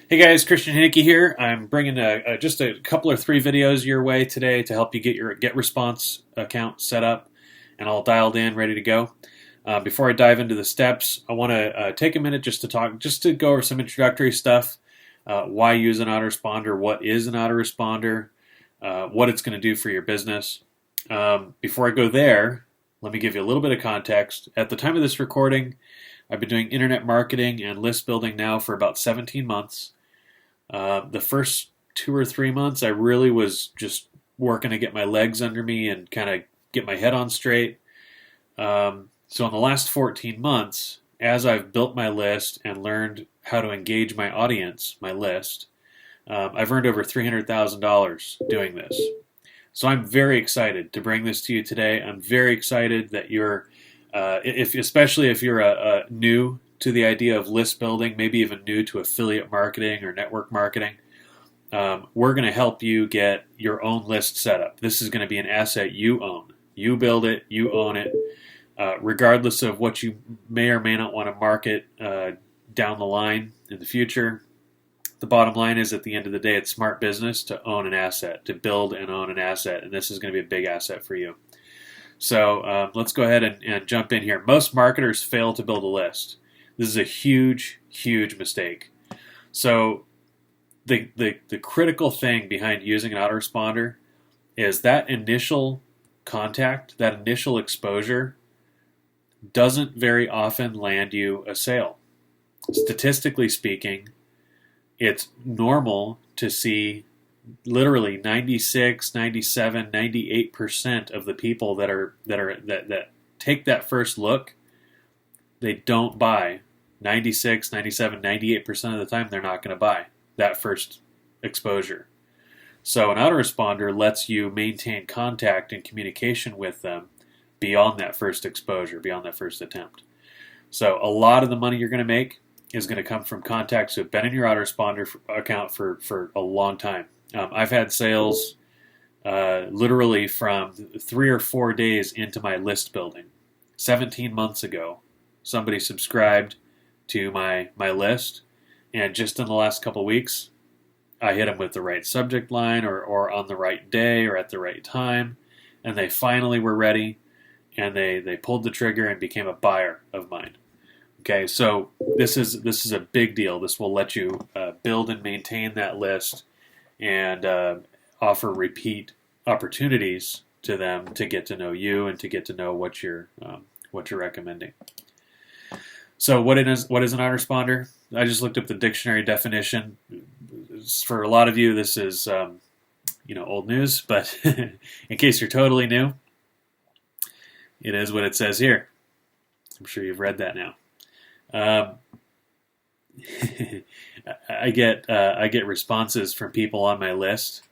Hey guys, Kristian Hoenicke here. I'm bringing just a couple or three videos your way today to help you get your GetResponse account set up and all dialed in, ready to go. Before I dive into the steps, I want to take a minute just to go over some introductory stuff. Why use an autoresponder? What is an autoresponder? What it's going to do for your business. Before I go there, let me give you a little bit of context. At the time of this recording, I've been doing internet marketing and list building now for about 17 months. The first 2 or 3 months, I really was just working to get my legs under me and kind of get my head on straight. So in the last 14 months, as I've built my list and learned how to engage my audience, my list, I've earned over $300,000 doing this. So I'm very excited to bring this to you today. I'm very excited that especially if you're new to the idea of list building, maybe even new to affiliate marketing or network marketing, we're going to help you get your own list set up. This is going to be an asset you own. You build it, you own it, regardless of what you may or may not want to market down the line in the future. The bottom line is, at the end of the day, it's smart business to own an asset, to build and own an asset, and this is going to be a big asset for you. So let's go ahead and jump in here. Most marketers fail to build a list. This is a huge, huge mistake. So the critical thing behind using an autoresponder is that initial contact, that initial exposure doesn't very often land you a sale. Statistically speaking, it's normal to see literally 96, 97, 98% of the people that take that first look, they don't buy. 96, 97, 98% of the time, they're not going to buy that first exposure. So an autoresponder lets you maintain contact and communication with them beyond that first exposure, beyond that first attempt. So a lot of the money you're going to make is going to come from contacts who have been in your autoresponder account for a long time. I've had sales literally from 3 or 4 days into my list building. 17 months ago, somebody subscribed to my list, and just in the last couple of weeks, I hit them with the right subject line or on the right day or at the right time, and they finally were ready, and they pulled the trigger and became a buyer of mine. Okay, so this is a big deal. This will let you build and maintain that list and offer repeat opportunities to them to get to know you and to get to know what you're recommending. So what is an autoresponder? I just looked up the dictionary definition. For a lot of you, this is old news, but in case you're totally new, it is what it says here. I'm sure you've read that now. I get responses from people on my list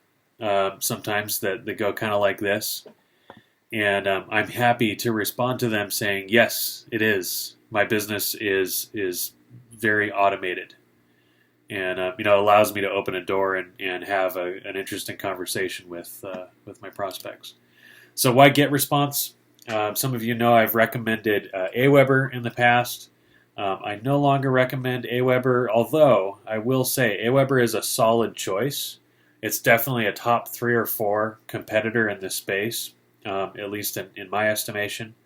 sometimes that go kind of like this, and I'm happy to respond to them saying, yes, it is. My business is very automated, and it allows me to open a door and have an interesting conversation with my prospects. So why GetResponse? Some of you know I've recommended Aweber in the past. I no longer recommend Aweber, although I will say Aweber is a solid choice. It's definitely a top 3 or 4 competitor in this space, at least in my estimation.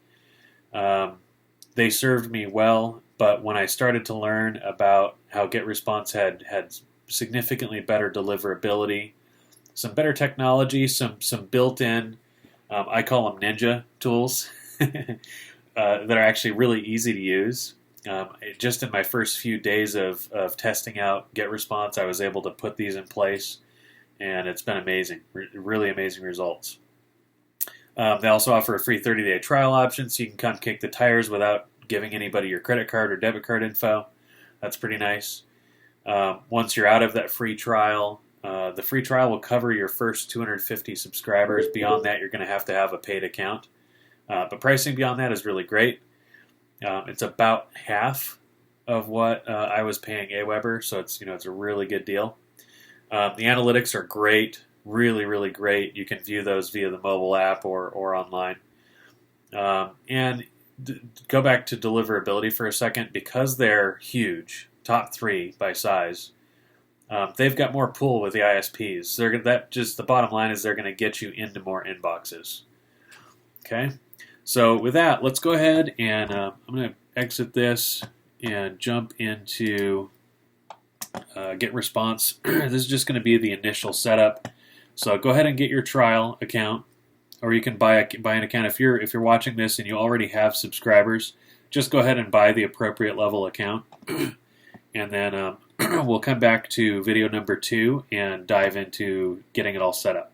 They served me well, but when I started to learn about how GetResponse had significantly better deliverability, some better technology, some built-in, I call them ninja tools, that are actually really easy to use. Just in my first few days of testing out GetResponse, I was able to put these in place, and it's been amazing, really amazing results. They also offer a free 30-day trial option, so you can come kick the tires without giving anybody your credit card or debit card info. That's pretty nice. Once you're out of that free trial, the free trial will cover your first 250 subscribers. Beyond that, you're going to have a paid account. But pricing beyond that is really great. It's about half of what I was paying Aweber, so it's a really good deal. The analytics are great, really, really great. You can view those via the mobile app or online. And go back to deliverability for a second. Because they're huge, top 3 by size, they've got more pull with the ISPs. The bottom line is they're going to get you into more inboxes. Okay, so with that, let's go ahead and I'm going to exit this and jump into GetResponse. This is just going to be the initial setup. So go ahead and get your trial account, or you can buy an account if you're watching this and you already have subscribers. Just go ahead and buy the appropriate level account, and then we'll come back to video number 2 and dive into getting it all set up.